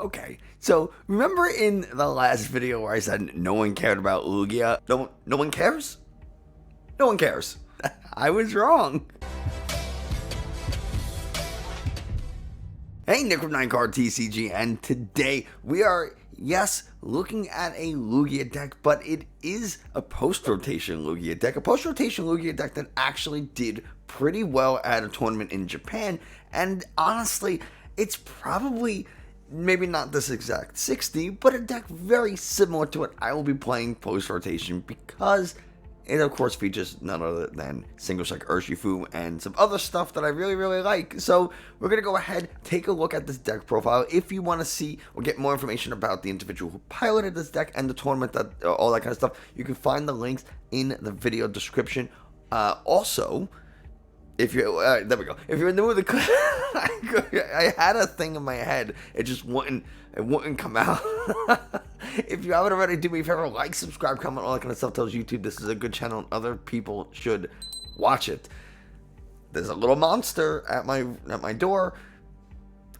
Okay, so remember in the last video where I said no one cared about Lugia? No one cares? No one cares. I was wrong. Hey, Nick from 9Card TCG, and today we are, yes, looking at a Lugia deck, but it is a post-rotation Lugia deck. A post-rotation Lugia deck that actually did pretty well at a tournament in Japan, and honestly, it's probably maybe not this exact 60, but a deck very similar to what I will be playing post-rotation because it, of course, features none other than Single Strike Urshifu and some other stuff that I really like. So we're going to go ahead, take a look at this deck profile. If you want to see or get more information about the individual who piloted this deck and the tournament, that all that kind of stuff, you can find the links in the video description. Also, if you're, there we go. If you're new to the I had a thing in my head. It just wouldn't come out. If you haven't already, do me a favor, like, subscribe, comment, all that kind of stuff. Tells YouTube this is a good channel and other people should watch it. There's a little monster at my door.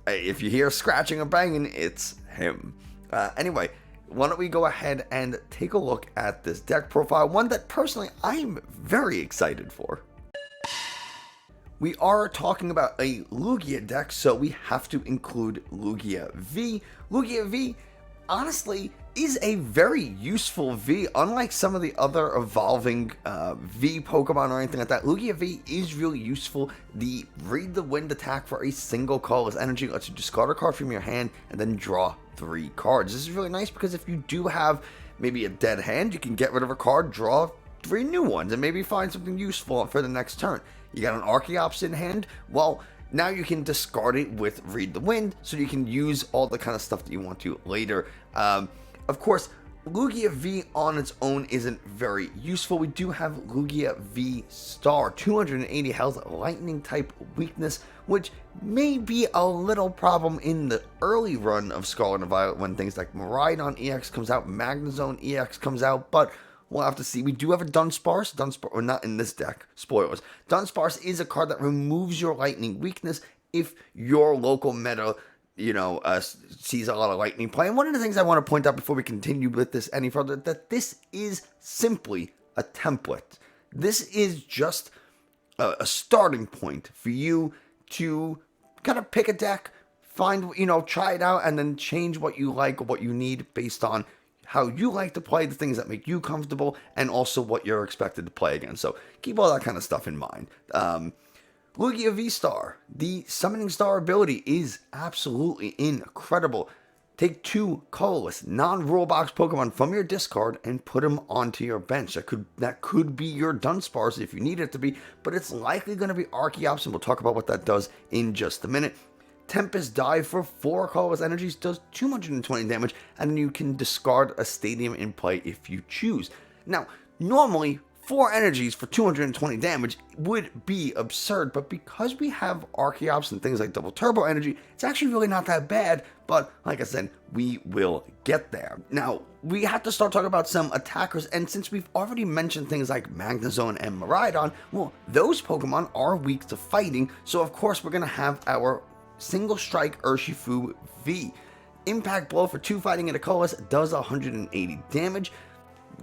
If you hear scratching or banging, it's him. Anyway, why don't we go ahead and take a look at this deck profile, one that personally I'm very excited for. We are talking about a Lugia deck, so we have to include Lugia V. Lugia V, honestly, is a very useful V. Unlike some of the other evolving V Pokemon or anything like that, Lugia V is really useful. The Read the Wind attack for a single colorless energy lets you discard a card from your hand and then draw 3 cards. This is really nice because if you do have maybe a dead hand, you can get rid of a card, draw 3 new ones, and maybe find something useful for the next turn. You got an Archeops in hand, well, now you can discard it with Read the Wind, so you can use all the kind of stuff that you want to later. Of course, Lugia V on its own isn't very useful. We do have Lugia V Star, 280 health, lightning type weakness, which may be a little problem in the early run of Scarlet and Violet when things like Miraidon EX comes out, Magnezone EX comes out, but we'll have to see. We do have a Dunsparce, or not in this deck, spoilers. Dunsparce is a card that removes your lightning weakness if your local meta, sees a lot of lightning play. And one of the things I want to point out before we continue with this any further, that this is simply a template. This is just a starting point for you to kind of pick a deck, find, try it out, and then change what you like or what you need based on how you like to play, the things that make you comfortable, and also what you're expected to play against. So keep all that kind of stuff in mind. Lugia V-Star, the Summoning Star ability is absolutely incredible. Take 2 colorless, non-rule box Pokemon from your discard and put them onto your bench. That could be your Dunsparce if you need it to be, but it's likely going to be Archeops, and we'll talk about what that does in just a minute. Tempest Dive for 4 colorless energies does 220 damage, and then you can discard a stadium in play if you choose. Now, normally 4 energies for 220 damage would be absurd, but because we have Archeops and things like Double Turbo Energy, it's actually really not that bad, but like I said, we will get there. Now, we have to start talking about some attackers, and since we've already mentioned things like Magnezone and Miraidon, well, those Pokemon are weak to fighting, so of course we're going to have our Single Strike Urshifu V. Impact Blow for 2 fighting and a colorless does 180 damage.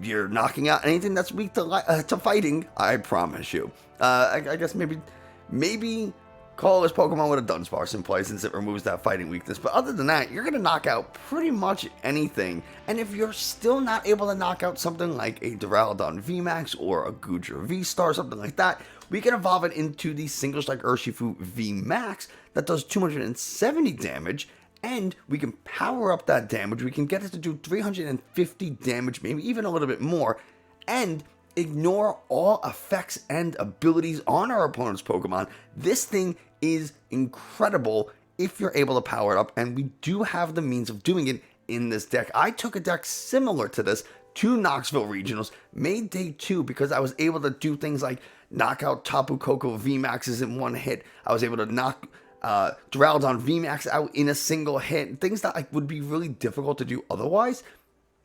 You're knocking out anything that's weak to fighting, I promise you. I guess maybe colorless Pokemon with a Dunsparce in play since it removes that fighting weakness. But other than that, you're going to knock out pretty much anything. And if you're still not able to knock out something like a Duraludon VMAX or a Goodra V-Star, something like that, we can evolve it into the Single Strike Urshifu VMAX that does 270 damage, and we can power up that damage. We can get it to do 350 damage, maybe even a little bit more, and ignore all effects and abilities on our opponent's Pokemon. This thing is incredible if you're able to power it up, and we do have the means of doing it in this deck. I took a deck similar to this to Knoxville Regionals, made day 2 because I was able to do things like knock out Tapu Koko VMAXs in one hit. I was able to knock Duraludon VMAX out in a single hit. Things that would be really difficult to do otherwise.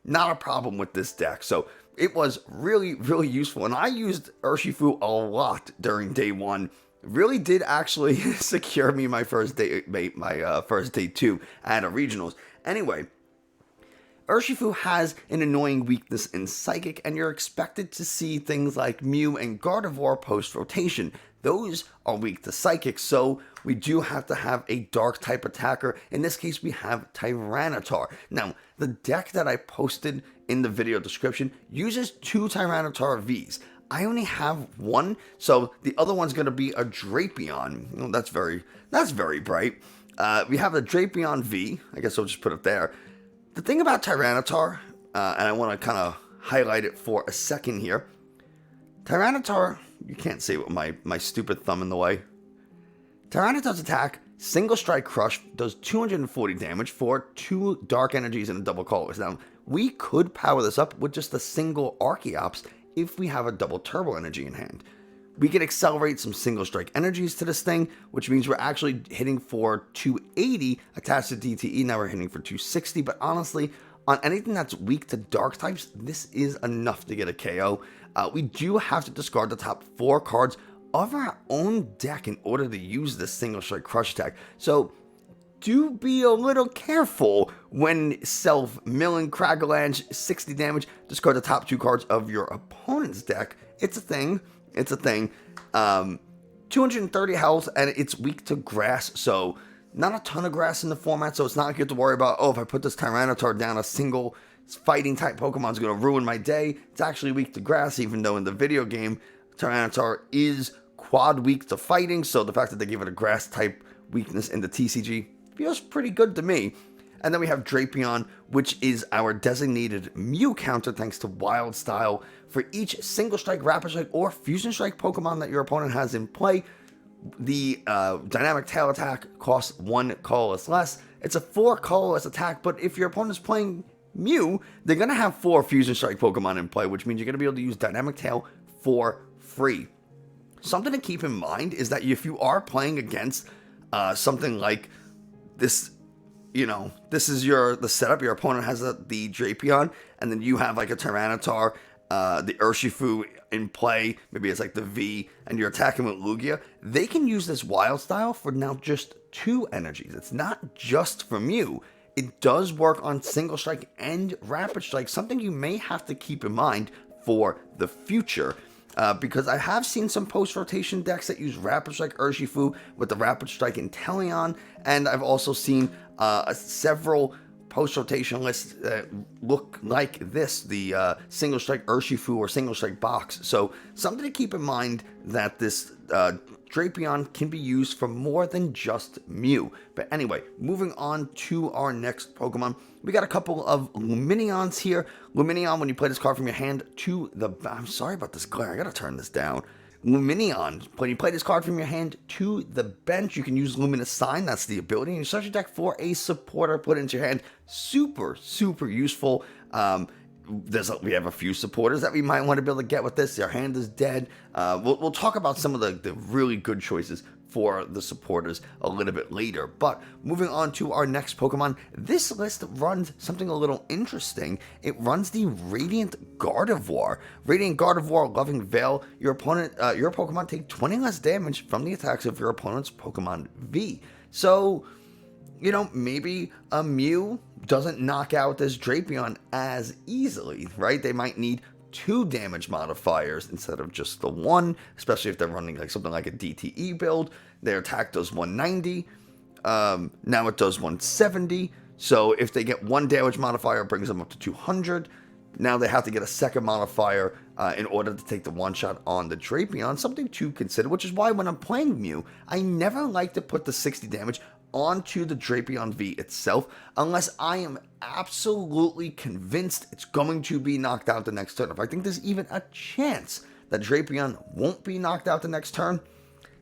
Not a problem with this deck. So it was really useful. And I used Urshifu a lot during day 1. really did actually secure me my first day, my first day 2 at a regionals. Anyway, Urshifu has an annoying weakness in Psychic, and you're expected to see things like Mew and Gardevoir post-rotation. Those are weak to Psychic, so we do have to have a Dark-type attacker. In this case, we have Tyranitar. Now, the deck that I posted in the video description uses 2 Tyranitar Vs. I only have one, so the other one's going to be a Drapion. Oh, that's very bright. We have a Drapion V. I guess I'll just put it there. The thing about Tyranitar, and I want to kind of highlight it for a second here. Tyranitar, you can't see it with my stupid thumb in the way. Tyranitar's attack, Single Strike Crush, does 240 damage for 2 Dark Energies and a double Colorless. Now, we could power this up with just a single Archeops if we have a double Turbo Energy in hand. We can accelerate some Single Strike Energies to this thing, which means we're actually hitting for 280 attached to DTE. Now we're hitting for 260, but honestly, on anything that's weak to Dark types, this is enough to get a KO. We do have to discard the top 4 cards of our own deck in order to use this Single Strike Crush attack. So do be a little careful when self-milling Cragalanche, 60 damage, discard the top 2 cards of your opponent's deck. It's a thing. 230 health, and it's weak to grass, so not a ton of grass in the format, so it's not like you have to worry about, oh, if I put this Tyranitar down, a single fighting type Pokemon is going to ruin my day. It's actually weak to grass, even though in the video game, Tyranitar is quad weak to fighting, so the fact that they give it a grass type weakness in the TCG feels pretty good to me. And then we have Drapion, which is our designated Mew counter thanks to Wild Style. For each Single Strike, Rapid Strike, or Fusion Strike Pokemon that your opponent has in play, the Dynamic Tail attack costs 1 colorless less. It's a 4 colorless attack, but if your opponent's playing Mew, they're going to have 4 Fusion Strike Pokemon in play, which means you're going to be able to use Dynamic Tail for free. Something to keep in mind is that if you are playing against something like this, you know, this is the setup. Your opponent has the Drapion, and then you have like a Tyranitar, the Urshifu in play. Maybe it's like the V, and you're attacking with Lugia. They can use this Wild Style for now just 2 energies. It's not just for Mew. It does work on Single Strike and Rapid Strike, something you may have to keep in mind for the future. Because I have seen some post-rotation decks that use Rapid Strike Urshifu with the Rapid Strike Inteleon, and I've also seen several post-rotation lists that look like this, the Single Strike Urshifu or Single Strike Box. So something to keep in mind that this Drapion can be used for more than just Mew. But anyway, moving on to our next Pokemon. We got a couple of Lumineons here. Lumineon, when you play this card from your hand to the... I'm sorry about this glare. I gotta turn this down. Lumineon, when you play this card from your hand to the bench, you can use Luminous Sign. That's the ability. And you search your deck for a supporter, put it into your hand. Super, super useful. We have a few supporters that we might want to be able to get with this. Their hand is dead. We'll talk about some of the really good choices for the supporters a little bit later. But moving on to our next Pokemon, this list runs something a little interesting. It runs the Radiant Gardevoir. Radiant Gardevoir, Loving Veil. Your Pokemon take 20 less damage from the attacks of your opponent's Pokemon V. So, you know, maybe a Mew doesn't knock out this Drapion as easily, right? They might need 2 damage modifiers instead of just the 1, especially if they're running like something like a DTE build. Their attack does 190, now it does 170, so if they get 1 damage modifier, it brings them up to 200. Now they have to get a second modifier in order to take the one-shot on the Drapion, something to consider, which is why when I'm playing Mew, I never like to put the 60 damage onto the Drapion V itself unless I am absolutely convinced it's going to be knocked out the next turn. If I think there's even a chance that Drapion won't be knocked out the next turn,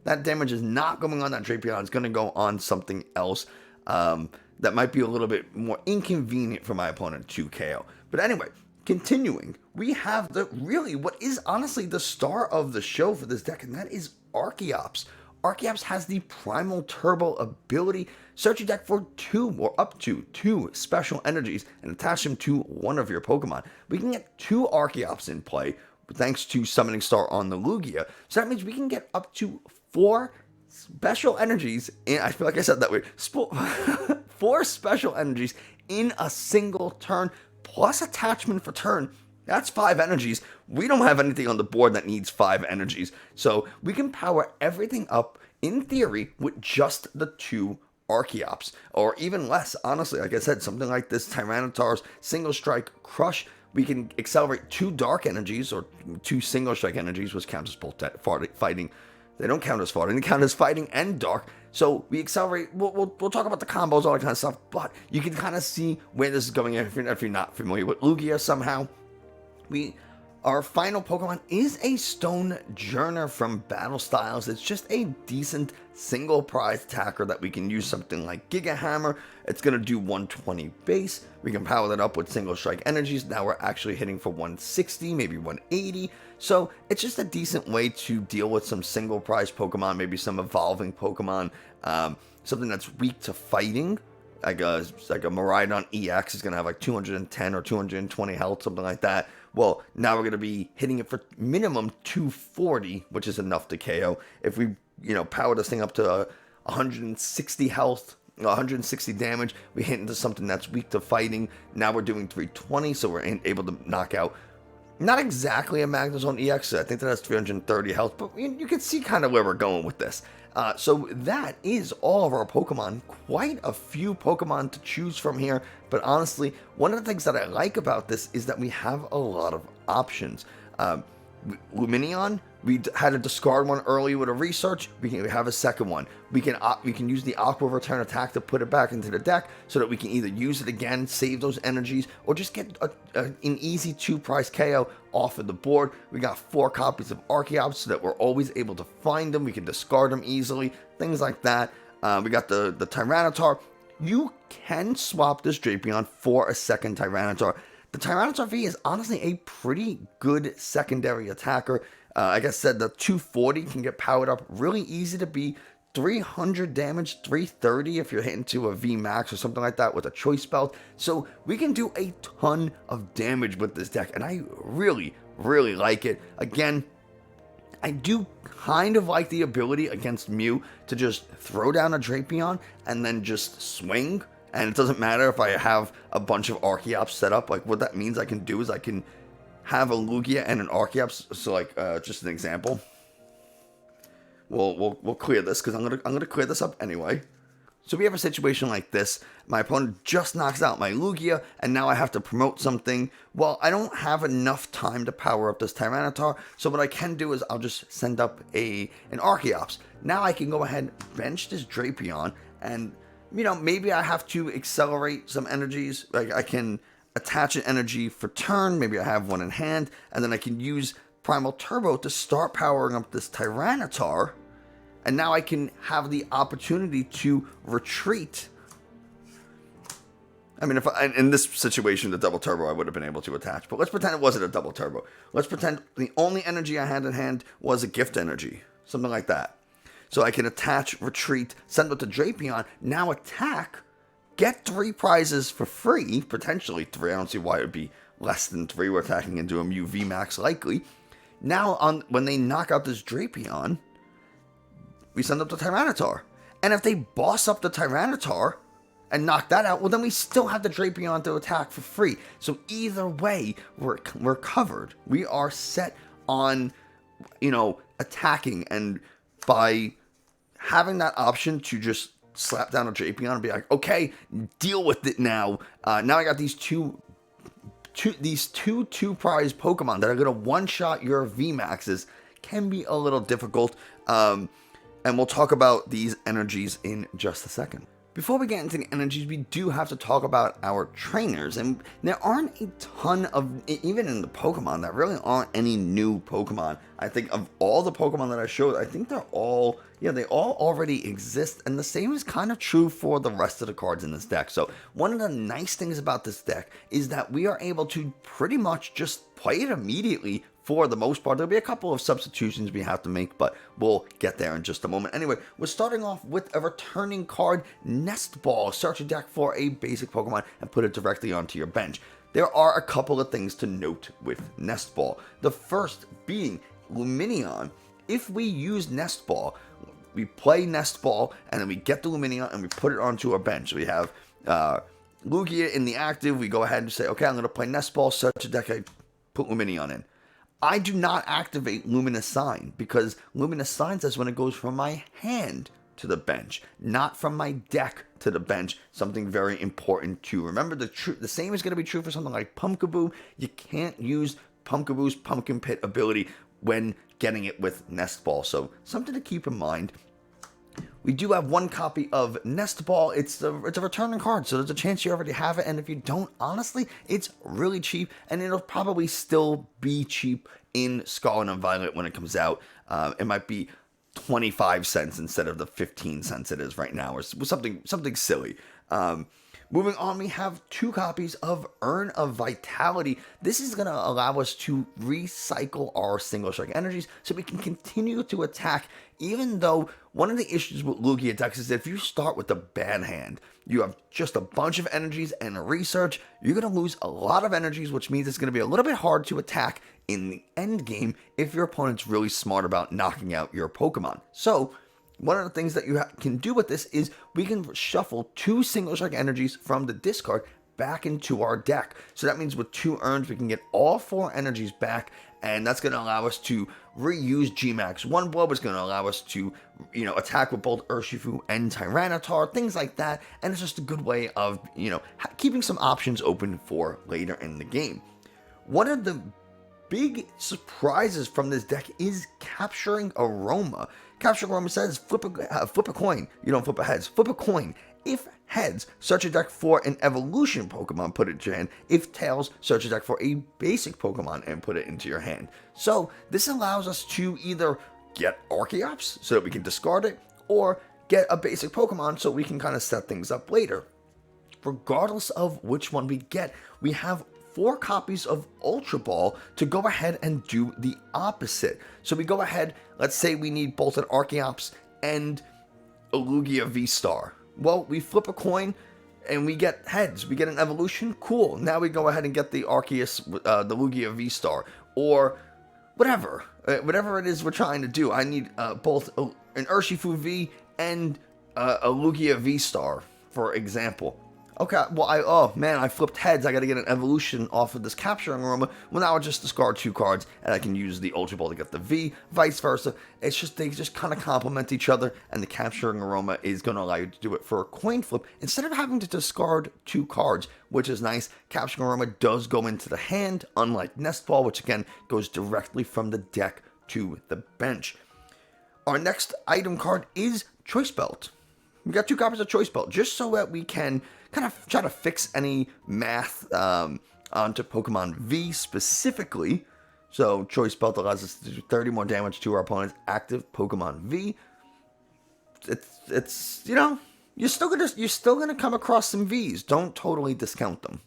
that damage is not going on that Drapion. It's going to go on something else that might be a little bit more inconvenient for my opponent to KO. But anyway, continuing, we have what is honestly the star of the show for this deck, and that is Archeops. Archeops has the Primal Turbo ability. Search your deck for 2 or up to 2 special energies and attach them to one of your Pokemon. We can get 2 Archeops in play thanks to Summoning Star on the Lugia. So that means we can get up to 4 special energies in, I feel like I said that weird, 4 special energies in a single turn, plus attachment for turn. That's 5 energies. We don't have anything on the board that needs 5 energies. So we can power everything up, in theory, with just the 2 Archeops. Or even less, honestly. Like I said, something like this Tyranitar's Single Strike Crush. We can accelerate 2 Dark Energies, or 2 Single Strike Energies, which count as both fighting. They don't count as fighting. They count as fighting and dark. So we accelerate. We'll talk about the combos, all that kind of stuff. But you can kind of see where this is going if you're not familiar with Lugia somehow. Our final Pokemon is a Stone Journer from Battle Styles. It's just a decent single prize attacker that we can use something like Giga Hammer. It's going to do 120 base. We can power that up with Single Strike Energies. Now we're actually hitting for 160, maybe 180. So it's just a decent way to deal with some single prize Pokemon, maybe some evolving Pokemon, something that's weak to fighting. Like a Miraidon EX is going to have like 210 or 220 health, something like that. Well, now we're going to be hitting it for minimum 240, which is enough to KO. If we, power this thing up to 160 health, 160 damage, we hit into something that's weak to fighting. Now we're doing 320, so we're able to knock out not exactly a Magnezone EX. I think that has 330 health, but you can see kind of where we're going with this. So that is all of our Pokemon. Quite a few Pokemon to choose from here, but honestly, one of the things that I like about this is that we have a lot of options. Lumineon, we had to discard one early with a research. We have a second one. We can use the Aqua Return attack to put it back into the deck so that we can either use it again, save those energies, or just get an easy 2-prize KO off of the board. We got 4 copies of Archeops so that we're always able to find them. We can discard them easily, things like that. We got the Tyranitar. You can swap this Drapion for a second Tyranitar. The Tyranitar V is honestly a pretty good secondary attacker. Like I said, the 240 can get powered up really easy to be 300 damage, 330 if you're hitting to a V Max or something like that with a Choice Belt. So we can do a ton of damage with this deck, and I really, really like it. Again, I do kind of like the ability against Mew to just throw down a Drapion and then just swing. And it doesn't matter if I have a bunch of Archeops set up. Like, what that means I can do is I can have a Lugia and an Archeops. So, like, just an example. We'll clear this because I'm gonna clear this up anyway. So we have a situation like this. My opponent just knocks out my Lugia, and now I have to promote something. Well, I don't have enough time to power up this Tyranitar, so what I can do is I'll just send up an Archeops. Now I can go ahead, bench this Drapion, and maybe I have to accelerate some energies. Like, I can attach an energy for turn. Maybe I have one in hand, and then I can use Primal Turbo to start powering up this Tyranitar. And now I can have the opportunity to retreat. I mean, in this situation, the double turbo I would have been able to attach. But let's pretend it wasn't a double turbo. Let's pretend the only energy I had in hand was a gift energy. Something like that. So I can attach, retreat, send it to Drapion, now attack, get 3 prizes for free, potentially 3. I don't see why it would be less than 3. We're attacking into a Mew VMAX likely. Now, when they knock out this Drapion, we send up the Tyranitar. And if they boss up the Tyranitar and knock that out, well, then we still have the Drapion to attack for free. So either way, we're covered. We are set on, attacking, and by having that option to just slap down a Drapion and be like, okay, deal with it now. Now I got these two prize Pokemon that are going to one-shot your VMAXs. Can be a little difficult. And we'll talk about these energies in just a second. Before we get into the energies, we do have to talk about our trainers. And there aren't a ton of, even in the Pokemon, there really aren't any new Pokemon. I think of all the Pokemon that I showed, I think they're all, they all already exist. And the same is kind of true for the rest of the cards in this deck. So one of the nice things about this deck is that we are able to pretty much just play it immediately. For the most part, there'll be a couple of substitutions we have to make, but we'll get there in just a moment. Anyway, we're starting off with a returning card, Nest Ball. Search your deck for a basic Pokemon and put it directly onto your bench. There are a couple of things to note with Nest Ball. The first being Lumineon. If we use Nest Ball, we play Nest Ball, and then we get the Lumineon, and we put it onto our bench. So we have Lugia in the active. We go ahead and say, okay, I'm going to play Nest Ball, search a deck, I put Lumineon in. I do not activate Luminous Sign, because Luminous Sign says when it goes from my hand to the bench, not from my deck to the bench. Something very important to remember. The same is going to be true for something like Pumpkaboo. You can't use Pumpkaboo's Pumpkin Pit ability when getting it with Nest Ball. So something to keep in mind. We do have one copy of Nest Ball. It's a returning card, so there's a chance you already have it. And if you don't, honestly, it's really cheap, and it'll probably still be cheap in Scarlet and Violet when it comes out. It might be 25 cents instead of the 15 cents it is right now, or something silly. Moving on, we have 2 copies of Urn of Vitality. This is going to allow us to recycle our Single Strike energies so we can continue to attack, even though one of the issues with Lugia decks is that if you start with a bad hand, you have just a bunch of energies and a research, you're going to lose a lot of energies, which means it's going to be a little bit hard to attack in the end game if your opponent's really smart about knocking out your Pokemon. So one of the things that you can do with this is we can shuffle 2 Single Strike energies from the discard back into our deck. So that means with 2 urns, we can get all 4 energies back, and that's going to allow us to reuse G-Max 1 Blow. It's going to allow us to, attack with both Urshifu and Tyranitar, things like that, and it's just a good way of, keeping some options open for later in the game. One of the big surprises from this deck is Capturing Aroma. Capturing Aroma says flip a coin. You don't flip a heads. Flip a coin. If heads, search a deck for an evolution Pokemon, put it into your hand. If tails, search a deck for a basic Pokemon and put it into your hand. So this allows us to either get Archeops so that we can discard it, or get a basic Pokemon so we can kind of set things up later. Regardless of which one we get, we have 4 copies of Ultra Ball to go ahead and do the opposite. So we go ahead, let's say we need both an Archeops and a Lugia V-Star. Well, we flip a coin and we get heads. We get an evolution. Cool. Now we go ahead and get the Arceus, the Lugia V-Star, or whatever it is we're trying to do. I need both an Urshifu V and a Lugia V-Star, for example. Okay, well, I flipped heads. I got to get an evolution off of this Capturing Aroma. Well, now I just discard 2 cards, and I can use the Ultra Ball to get the V, vice versa. They just kind of complement each other, and the Capturing Aroma is going to allow you to do it for a coin flip instead of having to discard 2 cards, which is nice. Capturing Aroma does go into the hand, unlike Nest Ball, which again goes directly from the deck to the bench. Our next item card is Choice Belt. We got 2 copies of Choice Belt, just so that we can kind of try to fix any math onto Pokemon V specifically. So Choice Belt allows us to do 30 more damage to our opponent's active Pokemon V. It's you're still gonna come across some Vs. Don't totally discount them.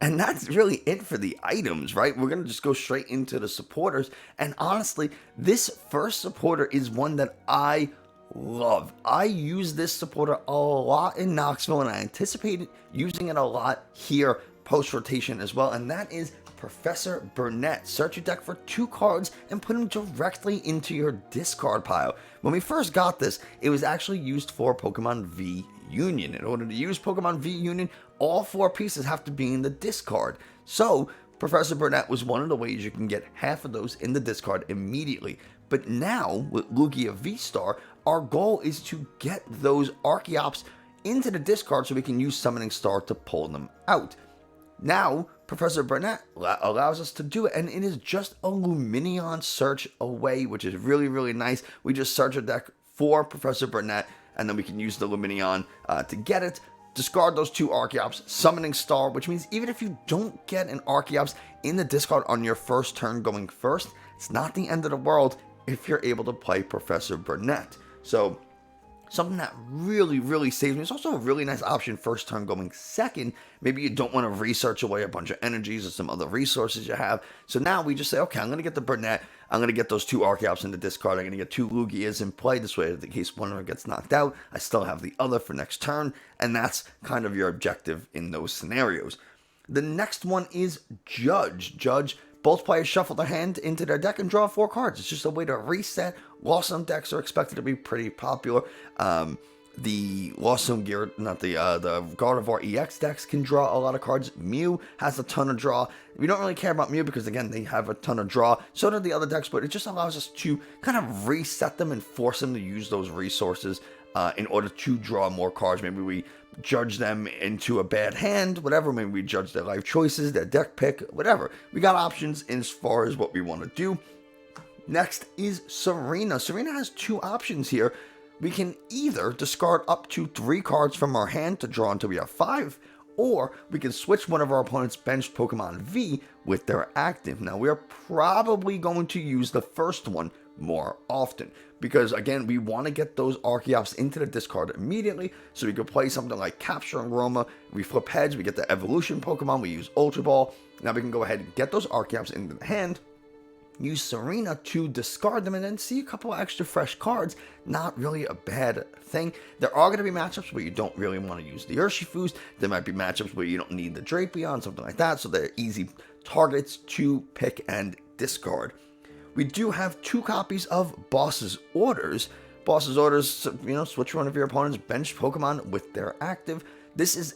And that's really it for the items, right? We're going to just go straight into the supporters. And honestly, this first supporter is one that I love. I use this supporter a lot in Knoxville, and I anticipate using it a lot here post-rotation as well, and that is Professor Burnett. Search your deck for 2 cards and put them directly into your discard pile. When we first got this, it was actually used for Pokemon V Union. In order to use Pokemon V Union, all 4 pieces have to be in the discard. So Professor Burnett was one of the ways you can get half of those in the discard immediately. But now, with Lugia V-Star, our goal is to get those Archeops into the discard so we can use Summoning Star to pull them out. Now, Professor Burnett allows us to do it, and it is just a Lumineon search away, which is really, really nice. We just search a deck for Professor Burnett, and then we can use the Lumineon to get it. Discard those 2 Archeops, Summoning Star, which means even if you don't get an Archeops in the discard on your first turn going first, it's not the end of the world if you're able to play Professor Burnett. So something that really, really saves me. It's also a really nice option first turn going second. Maybe you don't want to research away a bunch of energies or some other resources you have. So now we just say, okay, I'm going to get the Burnett. I'm going to get those 2 Archeops in the discard. I'm going to get 2 Lugias in play. This way, in case one of them gets knocked out, I still have the other for next turn. And that's kind of your objective in those scenarios. The next one is Judge. Both players shuffle their hand into their deck and draw 4 cards. It's just a way to reset Lost Zone decks are expected to be pretty popular. The Lost Zone gear, not the Gardevoir EX decks can draw a lot of cards. Mew has a ton of draw. We don't really care about Mew because, again, they have a ton of draw. So do the other decks, but it just allows us to kind of reset them and force them to use those resources in order to draw more cards. Maybe we judge them into a bad hand, whatever. Maybe we judge their life choices, their deck pick, whatever. We got options as far as what we want to do. Next is Serena. Serena has two options here. We can either discard up to 3 cards from our hand to draw until we have 5, or we can switch one of our opponent's benched Pokemon V with their active. Now, we are probably going to use the first one more often because, again, we want to get those Archeops into the discard immediately so we could play something like Capturing Roma. We flip heads, we get the evolution Pokemon, we use Ultra Ball. Now we can go ahead and get those Archeops into the hand, use Serena to discard them, and then see a couple of extra fresh cards. Not really a bad thing. There are going to be matchups where you don't really want to use the Urshifus. There might be matchups where you don't need the Drapion, something like that, so they're easy targets to pick and discard. We do have 2 copies of Boss's Orders. Boss's Orders, switch one of your opponent's benched Pokemon with their active. It's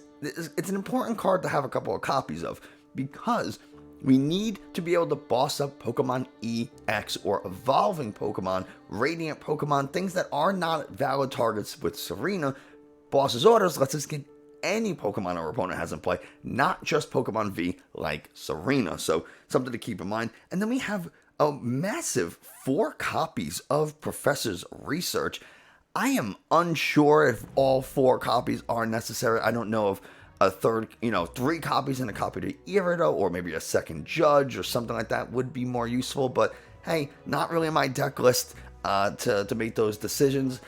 an important card to have a couple of copies of because we need to be able to boss up Pokemon EX or evolving Pokemon, radiant Pokemon, things that are not valid targets with Serena. Boss's Orders lets us get any Pokemon our opponent has in play, not just Pokemon V like Serena. So something to keep in mind. And then we have a massive 4 copies of Professor's Research. I am unsure if all 4 copies are necessary. I don't know if a third, 3 copies and a copy to Irida, or maybe a second Judge or something like that would be more useful. But hey, not really in my deck list to make those decisions.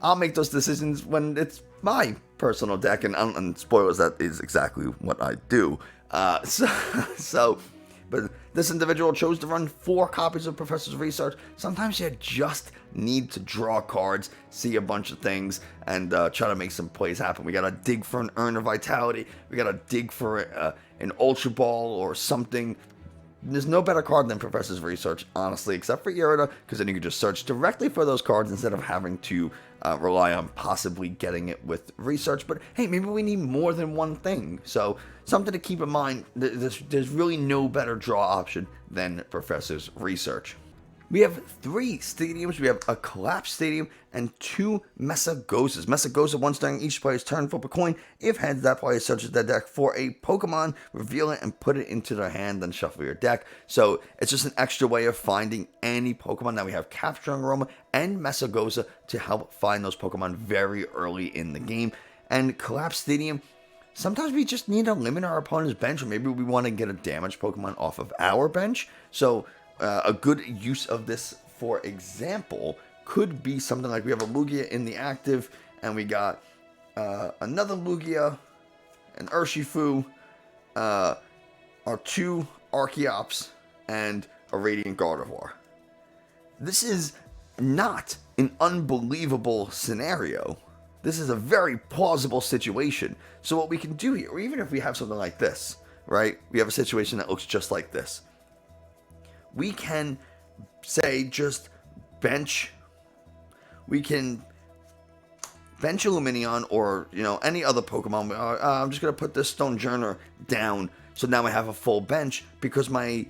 I'll make those decisions when it's my personal deck, and spoilers, that is exactly what I do. But this individual chose to run 4 copies of Professor's Research. Sometimes you just need to draw cards, see a bunch of things, and try to make some plays happen. We gotta dig for an Urn of Vitality. We gotta dig for an Ultra Ball or something. There's no better card than Professor's Research, honestly, except for Irida, because then you can just search directly for those cards instead of having to rely on possibly getting it with Research. But hey, maybe we need more than one thing. So something to keep in mind, there's really no better draw option than Professor's Research. We have 3 stadiums. We have a Collapse Stadium and 2 Mesagosas. Mesagosa, once during each player's turn, flip a coin. If heads, that player searches their deck for a Pokemon, reveal it, and put it into their hand, then shuffle your deck. So it's just an extra way of finding any Pokemon. Now we have Capturing Roma and Mesagosa to help find those Pokemon very early in the game. And Collapse Stadium, sometimes we just need to limit our opponent's bench, or maybe we want to get a damaged Pokemon off of our bench. So a good use of this, for example, could be something like we have a Lugia in the active, and we got another Lugia, an Urshifu, our 2 Archeops, and a Radiant Gardevoir. This is not an unbelievable scenario. This is a very plausible situation. So what we can do here, or even if we have something like this, right? We have a situation that looks just like this. We can say just bench. We can bench Illuminion or, any other Pokemon. I'm just going to put this Stonejourner down. So now I have a full bench because my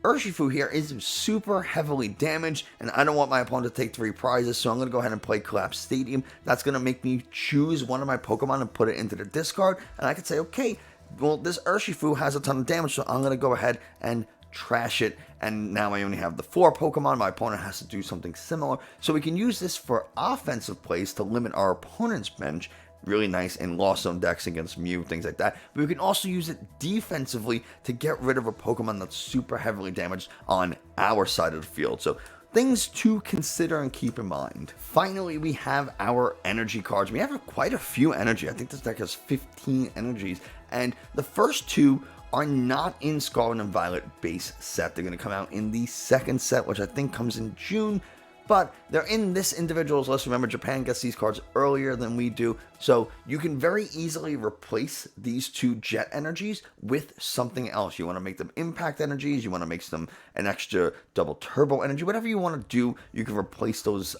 Urshifu here is super heavily damaged, and I don't want my opponent to take 3 prizes, so I'm going to go ahead and play Collapse Stadium. That's going to make me choose one of my Pokemon and put it into the discard, and I can say, okay, well, this Urshifu has a ton of damage, so I'm going to go ahead and trash it, and now I only have the 4 Pokemon. My opponent has to do something similar, so we can use this for offensive plays to limit our opponent's bench. Really nice in Lost Zone decks against Mew, things like that. But we can also use it defensively to get rid of a Pokemon that's super heavily damaged on our side of the field. So things to consider and keep in mind. Finally, we have our energy cards. We have quite a few energy. I think this deck has 15 energies, and the first 2 are not in Scarlet and Violet base set. They're going to come out in the second set, which I think comes in June. but they're in this individual's list. Remember, Japan gets these cards earlier than we do, so you can very easily replace these 2 jet energies with something else. You want to make them impact energies, you want to make them an extra double turbo energy, whatever you want to do, you can replace those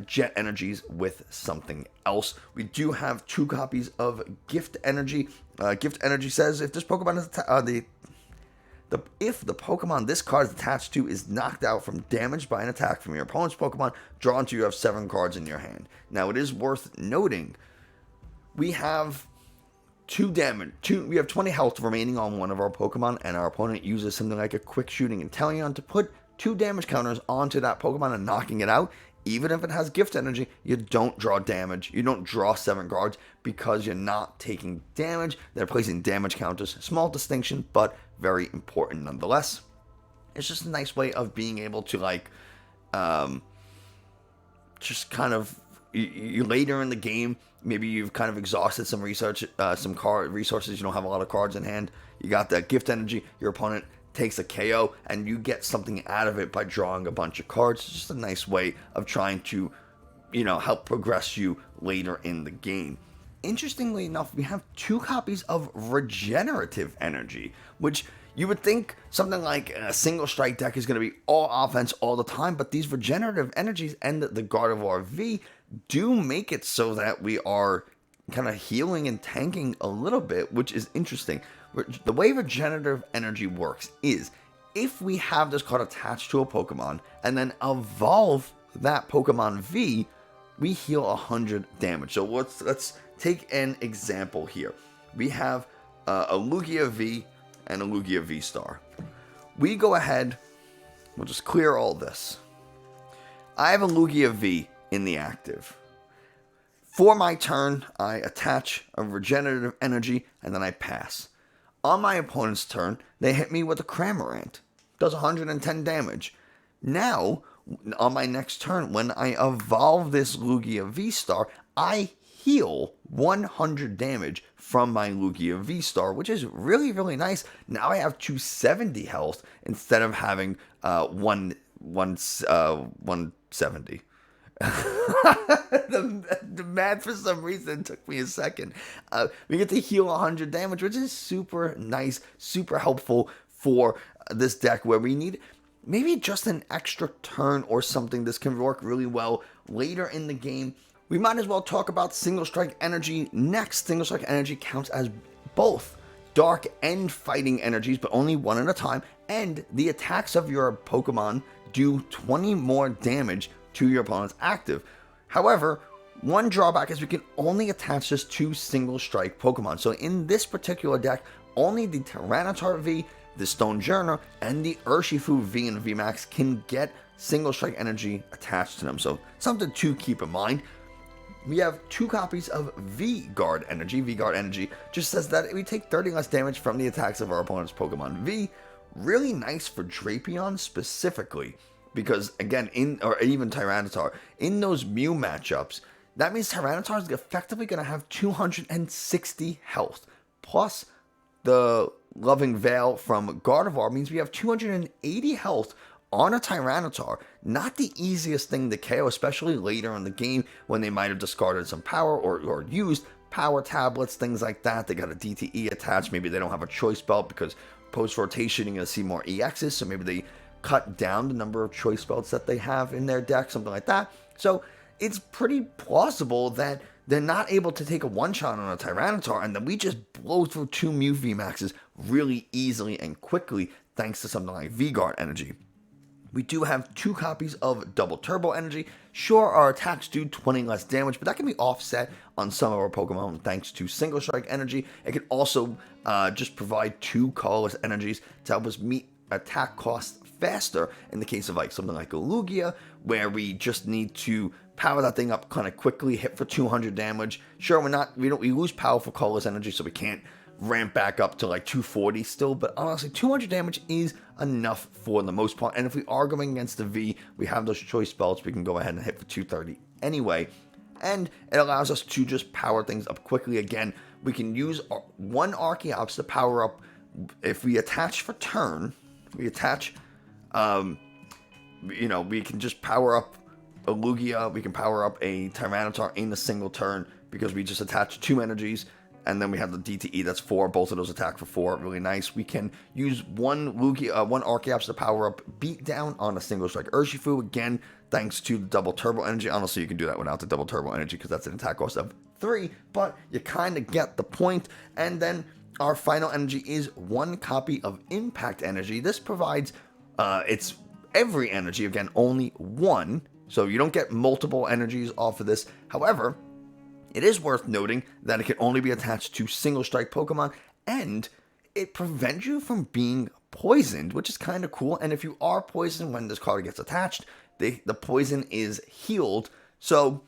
jet energies with something else. We do have 2 copies of gift energy. Gift energy says if this Pokemon is if the Pokemon this card is attached to is knocked out from damage by an attack from your opponent's Pokemon, draw until you have 7 cards in your hand. Now, it is worth noting, we have 2 damage. We have 20 health remaining on one of our Pokemon, and our opponent uses something like a Quick Shooting Inteleon to put 2 damage counters onto that Pokemon and knocking it out. Even if it has gift energy, you don't draw damage. You don't draw 7 cards because you're not taking damage. They're placing damage counters. Small distinction, but very important nonetheless. It's just a nice way of being able to, like, just kind of, you later in the game, maybe you've kind of exhausted some some card resources. You don't have a lot of cards in hand. You got that gift energy. Your opponent takes a KO, and you get something out of it by drawing a bunch of cards. It's just a nice way of trying to, help progress you later in the game. Interestingly enough, we have 2 copies of Regenerative Energy, which you would think something like a Single Strike deck is going to be all offense all the time, but these Regenerative Energies and the Gardevoir V do make it so that we are kind of healing and tanking a little bit, which is interesting. The way Regenerative Energy works is if we have this card attached to a Pokemon and then evolve that Pokemon V, we heal 100 damage. So let's take an example here. We have a Lugia V and a Lugia V Star. We go ahead, we'll just clear all this. I have a Lugia V in the active. For my turn, I attach a Regenerative Energy and then I pass. On my opponent's turn, they hit me with a Cramorant. Does 110 damage. Now, on my next turn, when I evolve this Lugia V-Star, I heal 100 damage from my Lugia V-Star, which is really, really nice. Now I have 270 health instead of having 170. the math for some reason took me a second. We get to heal 100 damage, which is super nice, super helpful for this deck where we need maybe just an extra turn or something. This can work really well later in the game. We might as well talk about Single Strike Energy next. Single Strike Energy counts as both dark and fighting energies, but only one at a time, and the attacks of your Pokemon do 20 more damage to your opponent's active. However, one drawback is we can only attach this to Single Strike Pokemon. So in this particular deck, only the Tyranitar V, the Stonjourner, and the Urshifu V and VMAX can get Single Strike Energy attached to them. So something to keep in mind. We have 2 copies of V-Guard Energy. V-Guard Energy just says that we take 30 less damage from the attacks of our opponent's Pokemon V. Really nice for Drapion specifically. Because, again, or even Tyranitar, in those Mew matchups, that means Tyranitar is effectively going to have 260 health. Plus, the Loving Veil from Gardevoir means we have 280 health on a Tyranitar. Not the easiest thing to KO, especially later in the game when they might have discarded some power or used power tablets, things like that. They got a DTE attached. Maybe they don't have a choice belt because post-rotation you're going to see more EXs, so maybe they cut down the number of choice belts that they have in their deck, something like that. So it's pretty plausible that they're not able to take a one-shot on a Tyranitar, and then we just blow through 2 Mew VMAXs really easily and quickly thanks to something like V-Guard Energy. We do have 2 copies of Double Turbo Energy. Sure, our attacks do 20 less damage, but that can be offset on some of our Pokemon thanks to Single Strike Energy. It can also just provide 2 colorless energies to help us meet attack costs faster in the case of like something like a Lugia, where we just need to power that thing up kind of quickly, hit for 200 damage. Sure, we lose powerful colorless energy, so we can't ramp back up to like 240 still, but honestly 200 damage is enough for the most part. And if we are going against the V, we have those choice belts, we can go ahead and hit for 230 anyway, and it allows us to just power things up quickly. Again, we can use one Archeops to power up. If we attach for turn, we attach we can just power up a Lugia, we can power up a Tyranitar in a single turn because we just attach 2 energies, and then we have the DTE, that's 4, both of those attack for 4, really nice. We can use one Archeops to power up Beatdown on a Single Strike Urshifu, again, thanks to the double turbo energy. Honestly, you can do that without the double turbo energy because that's an attack cost of 3, but you kind of get the point. And then our final energy is 1 copy of Impact Energy. This provides, it's every energy, again, only 1, so you don't get multiple energies off of this. However, it is worth noting that it can only be attached to Single Strike Pokemon, and it prevents you from being poisoned, which is kind of cool. And if you are poisoned when this card gets attached, the poison is healed. So,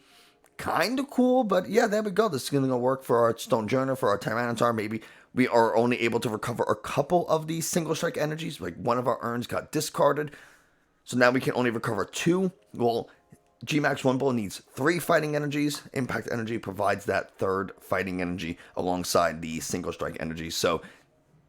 kind of cool, but yeah, there we go. This is going to work for our Stonejourner, for our Tyranitar. Maybe we are only able to recover a couple of these Single Strike energies, like one of our urns got discarded. So now we can only recover 2. Well, Gmax 1 Bull needs 3 fighting energies. Impact Energy provides that 3rd fighting energy alongside the Single Strike energy. So,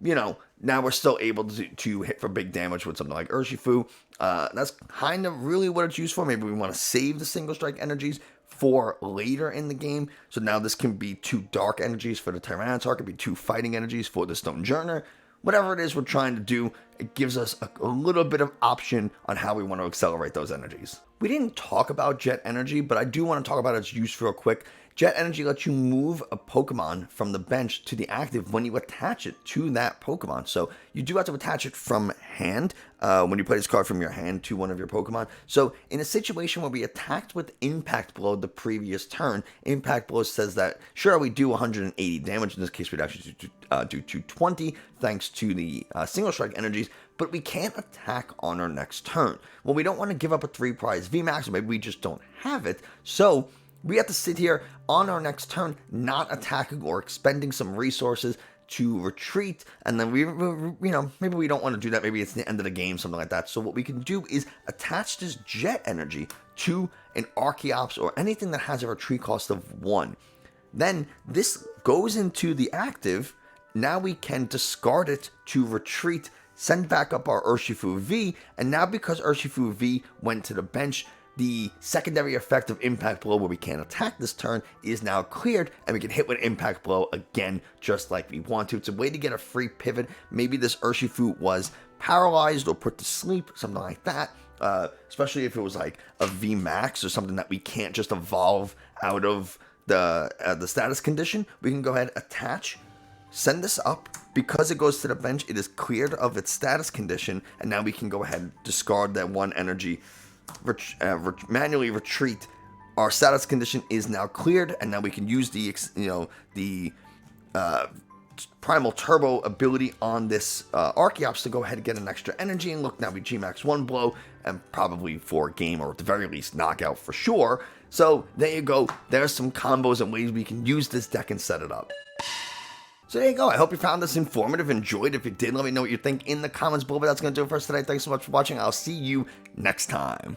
now we're still able to hit for big damage with something like Urshifu. That's kind of really what it's used for. Maybe we want to save the Single Strike energies for later in the game. So now this can be 2 dark energies for the Tyranitar. It could be 2 fighting energies for the Stonejourner. Whatever it is we're trying to do, it gives us a little bit of option on how we want to accelerate those energies. We didn't talk about Jet Energy, but I do want to talk about its use real quick. Jet Energy lets you move a Pokemon from the bench to the active when you attach it to that Pokemon. So you do have to attach it from hand when you play this card from your hand to one of your Pokemon. So in a situation where we attacked with Impact Blow the previous turn, Impact Blow says that, sure, we do 180 damage. In this case, we'd actually do 220 thanks to the Single Strike energies, but we can't attack on our next turn. Well, we don't want to give up a 3-prize VMAX, or maybe we just don't have it. So we have to sit here on our next turn, not attacking or expending some resources to retreat, and then maybe we don't want to do that. Maybe it's the end of the game, something like that. So what we can do is attach this Jet Energy to an Archeops or anything that has a retreat cost of 1. Then this goes into the active. Now we can discard it to retreat, send back up our Urshifu V, and now because Urshifu V went to the bench, the secondary effect of Impact Blow, where we can't attack this turn, is now cleared, and we can hit with Impact Blow again, just like we want to. It's a way to get a free pivot. Maybe this Urshifu was paralyzed or put to sleep, something like that, especially if it was like a VMAX or something that we can't just evolve out of the status condition. We can go ahead, attach, send this up. Because it goes to the bench, it is cleared of its status condition, and now we can go ahead and discard that 1 energy, manually retreat. Our status condition is now cleared, and now we can use the Primal Turbo ability on this Archeops to go ahead and get an extra energy. And look, now we Gmax 1 Blow, and probably 4 game, or at the very least knockout for sure. So there you go. There's some combos and ways we can use this deck and set it up. So there you go. I hope you found this informative, enjoyed. If you did, let me know what you think in the comments below. But that's going to do it for us today. Thanks so much for watching. I'll see you next time.